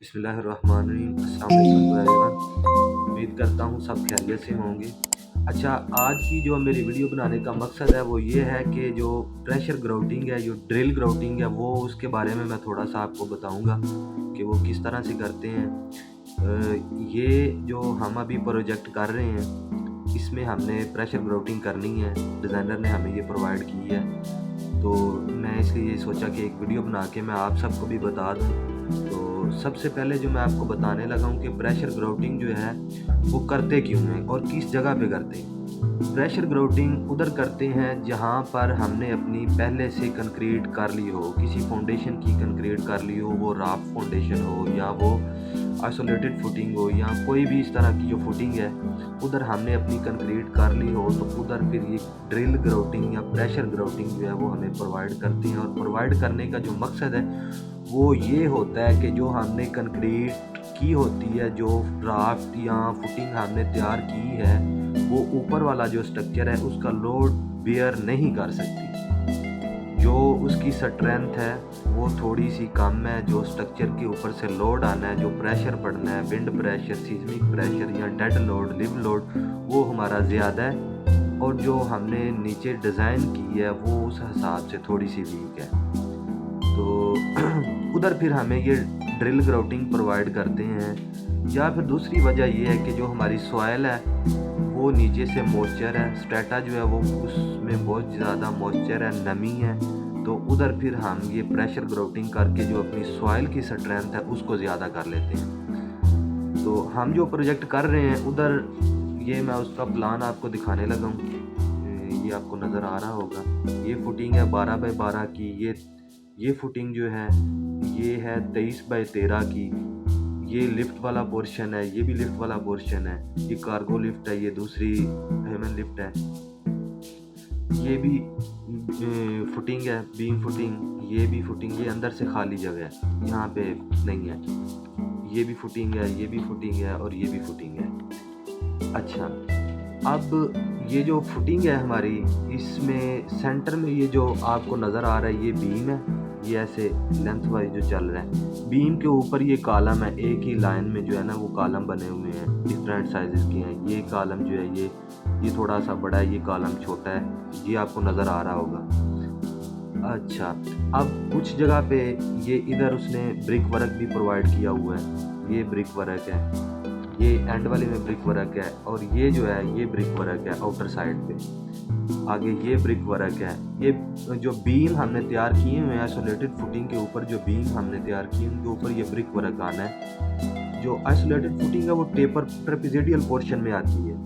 बिस्मिल्लाहिर्रहमानिर्रहीम। अस्सलाम वालेकुम एवरीवन। उम्मीद करता हूँ सब खैरियत से होंगे। अच्छा, आज की जो मेरी वीडियो बनाने का मकसद है वो ये है कि जो प्रेशर ग्राउटिंग है, जो ड्रिल ग्राउटिंग है, वो उसके बारे में मैं थोड़ा सा आपको बताऊंगा कि वो किस तरह से करते हैं। ये जो हम अभी प्रोजेक्ट कर रहे हैं, इसमें हमने प्रेशर ग्राउटिंग करनी है। डिज़ाइनर ने हमें ये प्रोवाइड की है, तो मैं इसलिए सोचा कि एक वीडियो बना के मैं आप सबको भी बता दूं। तो सबसे पहले जो मैं आपको बताने लगा हूं कि प्रेशर ग्राउटिंग जो है वो करते क्यों हैं और किस जगह पे करते हैं। प्रेशर ग्राउटिंग उधर करते हैं जहां पर हमने अपनी पहले से कंक्रीट कर ली हो, किसी फाउंडेशन की कंक्रीट कर ली हो, वो राफ्ट फाउंडेशन हो या वो आइसोलेटेड फुटिंग हो या कोई भी इस तरह की जो फुटिंग है, उधर हमने अपनी कंक्रीट कर ली हो, तो उधर फिर ये ड्रिल ग्राउटिंग या प्रेशर ग्राउटिंग जो है वो हमें प्रोवाइड करते हैं। और प्रोवाइड करने का जो मकसद है वो ये होता है कि जो हमने कंक्रीट की होती है, जो राफ्ट या फुटिंग हमने तैयार की है, वो ऊपर वाला जो स्ट्रक्चर है उसका लोड बेयर नहीं कर सकती। जो उसकी स्ट्रेंथ है वो थोड़ी सी कम है। जो स्ट्रक्चर के ऊपर से लोड आना है, जो प्रेशर पड़ना है, विंड प्रेशर, सीस्मिक प्रेशर या डेड लोड, लिव लोड, वो हमारा ज़्यादा है। और जो हमने नीचे डिज़ाइन की है वो उस हिसाब से थोड़ी सी वीक है। तो उधर फिर हमें ये ड्रिल ग्राउटिंग प्रोवाइड करते हैं। या फिर दूसरी वजह ये है कि जो हमारी सॉइल है वो नीचे से मॉइस्चर है, स्ट्रेटा जो है वो उसमें बहुत ज़्यादा मॉइस्चर है, नमी है। तो उधर फिर हम ये प्रेशर ग्राउटिंग करके जो अपनी सॉइल की स्ट्रेंथ है उसको ज़्यादा कर लेते हैं। तो हम जो प्रोजेक्ट कर रहे हैं उधर, ये मैं उसका प्लान आपको दिखाने लगा हूँ। ये आपको नज़र आ रहा होगा। ये फुटिंग है 12 बाई 12 की। ये फुटिंग जो है ये है 23 बाई 13 की। ये लिफ्ट वाला पोर्शन है, ये भी लिफ्ट वाला पोर्शन है। ये कार्गो लिफ्ट है, ये दूसरी ह्यूमन लिफ्ट है। ये भी फुटिंग है, बीम फुटिंग। ये भी फुटिंग, ये अंदर से खाली जगह है, यहाँ पे नहीं है। ये भी फुटिंग है, ये भी फुटिंग है और ये भी फुटिंग है। अच्छा, अब ये जो फुटिंग है हमारी, इसमें सेंटर में ये जो आपको नज़र आ रहा है ये बीम है। ये ऐसे लेंथ वाइज जो चल रहा है, बीम के ऊपर ये कॉलम है। एक ही लाइन में जो है ना वो कॉलम बने हुए हैं, डिफरेंट साइजेस के हैं। ये कॉलम जो है ये थोड़ा सा बड़ा है, ये कॉलम छोटा है। ये आपको नज़र आ रहा होगा। अच्छा, अब कुछ जगह पे ये इधर उसने ब्रिक वर्क भी प्रोवाइड किया हुआ है। ये ब्रिक वर्क है, ये एंड वाले में ब्रिक वर्क है, और ये जो है ये ब्रिक वर्क है आउटर साइड पे। आगे ये ब्रिक वर्क है। ये जो बीम हमने तैयार किए हुए हैं आइसोलेटेड फुटिंग के ऊपर, जो बीम हमने तैयार किए उनके ऊपर ये ब्रिक वर्क आना है। जो आइसोलेटेड फुटिंग है वो टेपर ट्रेपेजोइडल पोर्शन में आती है,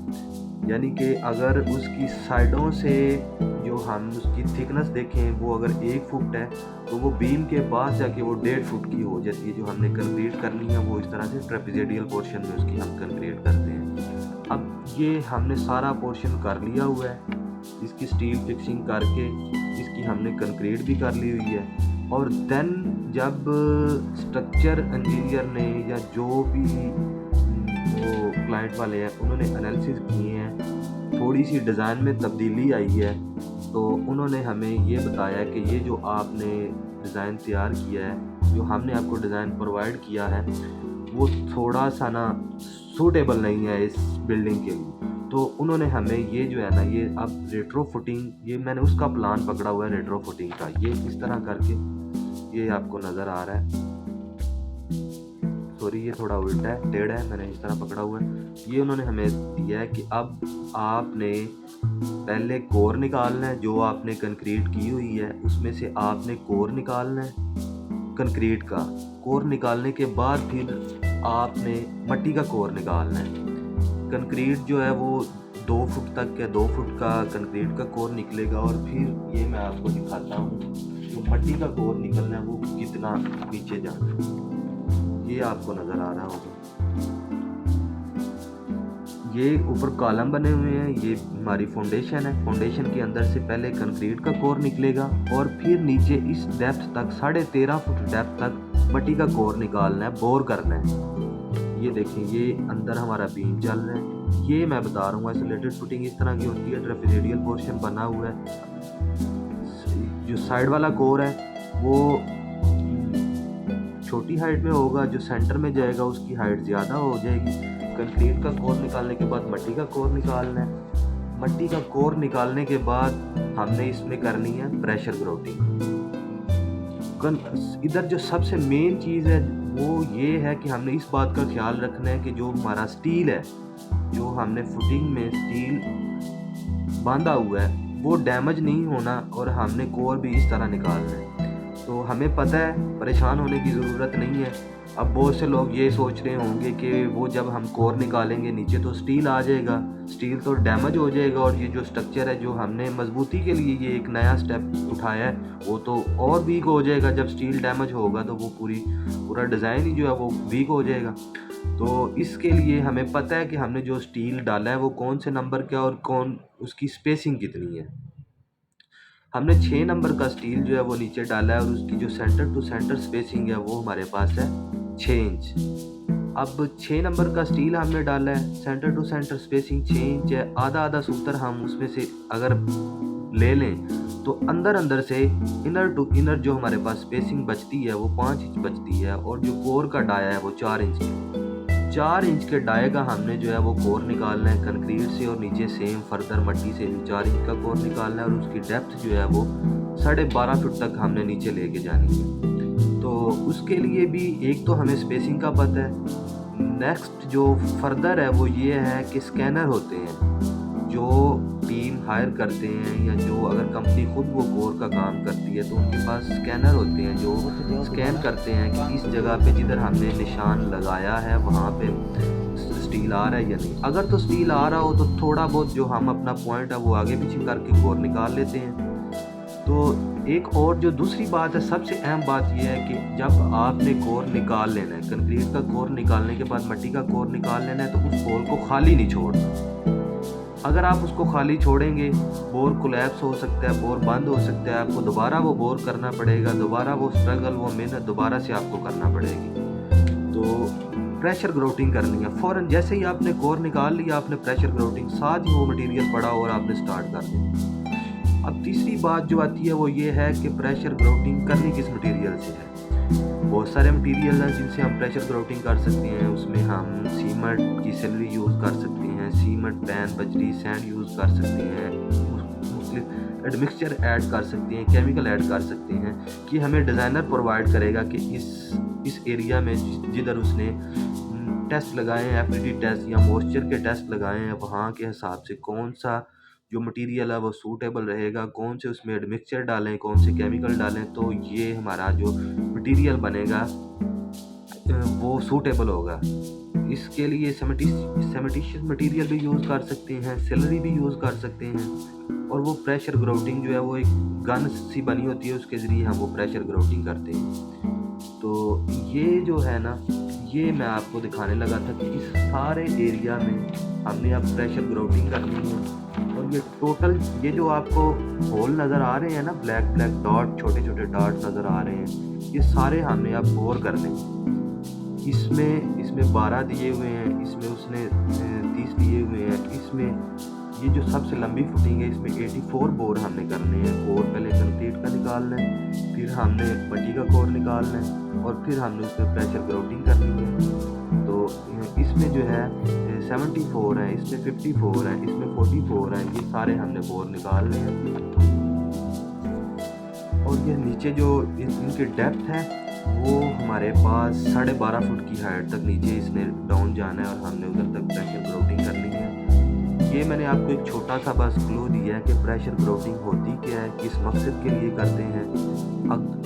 यानी कि अगर उसकी साइडों से जो हम उसकी थिकनेस देखें, वो अगर 1 फुट है तो वो बीम के पास जाके वो 1.5 फुट की हो जाती है। जो हमने कंक्रीट करनी है वो इस तरह से ट्रेपेजोइडल पोर्शन में उसकी हम कंक्रीट करते हैं। अब ये हमने सारा पोर्शन कर लिया हुआ है, इसकी स्टील फिक्सिंग करके इसकी हमने कंक्रीट भी कर ली हुई है। और देन जब स्ट्रक्चर इंजीनियर ने या जो भी वो क्लाइंट वाले हैं उन्होंने एनालिसिस किए हैं, थोड़ी सी डिज़ाइन में तब्दीली आई है, तो उन्होंने हमें ये बताया कि ये जो आपने डिज़ाइन तैयार किया है, जो हमने आपको डिज़ाइन प्रोवाइड किया है, वो थोड़ा सा ना सूटेबल नहीं है इस बिल्डिंग के लिए। तो उन्होंने हमें ये जो है ना, ये अब रेट्रो फुटिंग, ये मैंने उसका प्लान पकड़ा हुआ है रेट्रो फुटिंग का। ये इस तरह करके ये आपको नज़र आ रहा है। सॉरी, ये थोड़ा उल्टा है, टेढ़ा है, मैंने इस तरह पकड़ा हुआ है। ये उन्होंने हमें दिया है कि अब आपने पहले कोर निकालना है। जो आपने कंक्रीट की हुई है उसमें से आपने कोर निकालना है कंक्रीट का। कोर निकालने के बाद फिर आपने मट्टी का कोर निकालना है। कंक्रीट जो है वो 2 फुट तक या 2 फुट का कंक्रीट का कोर निकलेगा। और फिर ये मैं आपको दिखाता हूँ जो मट्टी का कोर निकलना है वो कितना नीचे जाना है। ये आपको नज़र आ रहा होगा, ये ऊपर कॉलम बने हुए हैं। ये हमारी फाउंडेशन है। फाउंडेशन के अंदर से पहले कंक्रीट का कोर निकलेगा और फिर नीचे इस डेप्थ तक 13.5 फुट डेप्थ तक मट्टी का कोर निकालना है, बोर करना है। ये देखें, ये अंदर हमारा बीम चल रहा है। ये मैं बता रहा हूँ आइसोलेटेड फुटिंग इस तरह की होती है। ट्रेपेजोइडल पोर्शन बना हुआ है। जो साइड वाला कोर है वो छोटी हाइट में होगा, जो सेंटर में जाएगा उसकी हाइट ज़्यादा हो जाएगी। कंक्रीट का कोर निकालने के बाद मट्टी का कोर निकालना है। मट्टी का कोर निकालने के बाद हमने इसमें करनी है प्रेशर ग्राउटिंग। इधर जो सबसे मेन चीज़ है वो ये है कि हमने इस बात का ख्याल रखना है कि जो हमारा स्टील है, जो हमने फुटिंग में स्टील बांधा हुआ है, वो डैमेज नहीं होना और हमने कोर भी इस तरह निकालना है। तो हमें पता है, परेशान होने की ज़रूरत नहीं है। अब बहुत से लोग ये सोच रहे होंगे कि वो जब हम कोर निकालेंगे नीचे तो स्टील आ जाएगा, स्टील तो डैमेज हो जाएगा और ये जो स्ट्रक्चर है, जो हमने मजबूती के लिए ये एक नया स्टेप उठाया है, वो तो और वीक हो जाएगा। जब स्टील डैमेज होगा तो वो पूरा डिज़ाइन ही जो है वो वीक हो जाएगा। तो इसके लिए हमें पता है कि हमने जो स्टील डाला है वो कौन से नंबर का और कौन उसकी स्पेसिंग कितनी है। हमने 6 नंबर का स्टील जो है वो नीचे डाला है और उसकी जो सेंटर टू सेंटर स्पेसिंग है वो हमारे पास है 6 इंच। अब 6 नंबर का स्टील हमने डाला है, centre to centre spacing 6 inch है। आधा सूत्र हम उसमें से अगर ले लें तो अंदर से इनर टू इनर जो हमारे पास स्पेसिंग बचती है वो 5 इंच बचती है और जो कोर का डाया है वो 4 इंच की। 4 इंच के डाये का हमने जो है वो कोर निकालना है कंक्रीट से और नीचे सेम फर्दर मट्टी से 4 इंच का कोर निकालना है और उसकी डेप्थ जो है वो 12.5 फुट तक हमने नीचे लेके जानी है। तो उसके लिए भी एक तो हमें स्पेसिंग का पता है। नेक्स्ट जो फर्दर है वो ये है कि स्कैनर होते हैं, जो टीम हायर करते हैं या जो अगर कंपनी खुद वो कोर का काम करती है तो उनके पास स्कैनर होते हैं जो स्कैन करते हैं कि इस जगह पे जिधर हमने निशान लगाया है वहाँ पे स्टील आ रहा है या नहीं। अगर तो स्टील आ रहा हो तो थोड़ा बहुत जो हम अपना पॉइंट है वो आगे पीछे करके कोर निकाल लेते हैं। तो एक और जो दूसरी बात है, सबसे अहम बात यह है कि जब आपने कोर निकाल लेना है, कंक्रीट का कोर निकालने के बाद मट्टी का कोर निकाल लेना है, तो उस कोर को खाली नहीं छोड़ना। अगर आप उसको खाली छोड़ेंगे बोर कोलैप्स हो सकता है, बोर बंद हो सकता है, आपको दोबारा वो बोर करना पड़ेगा, दोबारा वो स्ट्रगल, वो मेहनत दोबारा से आपको करना पड़ेगी। तो प्रेशर ग्राउटिंग करनी है फ़ौरन, जैसे ही आपने कोर निकाल लिया आपने प्रेशर ग्राउटिंग, साथ ही वो मटेरियल पड़ा और आपने स्टार्ट कर दिया। अब तीसरी बात जो आती है वो ये है कि प्रेशर ग्राउटिंग करनी किस मटेरियल से है। बहुत सारे मटेरियल हैं जिनसे हम प्रेशर ग्राउटिंग कर सकते हैं। उसमें हम सीमेंट की स्लरी यूज़ कर सकते हैं, सीमेंट, पैन, बजरी, सैंड यूज़ कर सकते हैं, एडमिक्सचर ऐड कर सकते हैं, केमिकल ऐड कर सकते हैं कि हमें डिज़ाइनर प्रोवाइड करेगा कि इस एरिया में जिधर उसने टेस्ट लगाए हैं, एफडीटी टेस्ट या मॉइस्चर के टेस्ट लगाए हैं, वहाँ के हिसाब से कौन सा जो मटेरियल है वो सूटेबल रहेगा, कौन से उसमें एडमिक्सचर डालें, कौन से केमिकल डालें, तो ये हमारा जो मटेरियल बनेगा वो सूटेबल होगा। इसके लिए सेमेटिशियस मटेरियल भी यूज़ कर सकते हैं, स्लरी भी यूज़ कर सकते हैं और वो प्रेशर ग्राउटिंग जो है वो एक गन सी बनी होती है, उसके ज़रिए हम वो प्रेशर ग्राउटिंग करते हैं। तो ये जो है ना, ये मैं आपको दिखाने लगा था कि इस सारे एरिया में हमने अब प्रेशर ग्राउटिंग करनी है। और ये टोटल ये जो आपको होल नज़र आ रहे हैं ना, ब्लैक डॉट, छोटे छोटे डॉट नज़र आ रहे हैं, ये सारे हमने अब बोर करने। इसमें 12 दिए हुए हैं, इसमें उसने 30 दिए हुए हैं, इसमें ये जो सबसे लंबी फुटिंग है इसमें 84 बोर हमने करने हैं। कोर पहले कंक्रीट का निकालना है, फिर हमने मट्टी का कोर निकालना है और फिर हमने उसमें प्रेशर ग्राउटिंग करनी है। तो इसमें जो है 74 है, इसमें 54 है, इसमें 44 है, ये सारे हमने बोर निकालने हैं। और ये नीचे जो इनकी डेप्थ है वो हमारे पास 12.5 फुट की हाइट तक नीचे इसने डाउन जाना है और हमने उधर तक प्रेशर ग्राउटिंग करनी है। ये मैंने आपको एक छोटा सा बस क्लू दिया है कि प्रेशर ग्राउटिंग होती क्या है, किस मकसद के लिए करते हैं।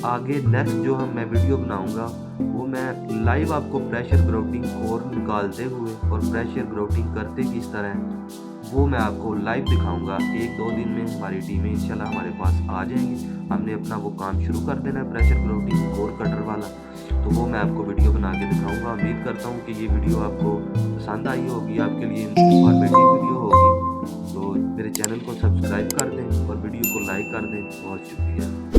आगे नेक्स्ट जो मैं वीडियो बनाऊंगा वो मैं लाइव आपको प्रेशर ग्राउटिंग कोर निकालते हुए और प्रेशर ग्राउटिंग करते किस तरह है वो मैं आपको लाइव दिखाऊंगा। 1-2 दिन में हमारी टीमें इंशाल्लाह हमारे पास आ जाएंगी। हमने अपना वो काम शुरू कर देना है प्रेशर ग्राउटिंग कोर कटर वाला, तो वो मैं आपको वीडियो बना के दिखाऊंगा। उम्मीद करता हूँ कि ये वीडियो आपको पसंद आई होगी, आपके लिए इंफॉर्मेटिव वीडियो होगी। तो मेरे चैनल को सब्सक्राइब कर दें और वीडियो को लाइक कर दें। बहुत शुक्रिया।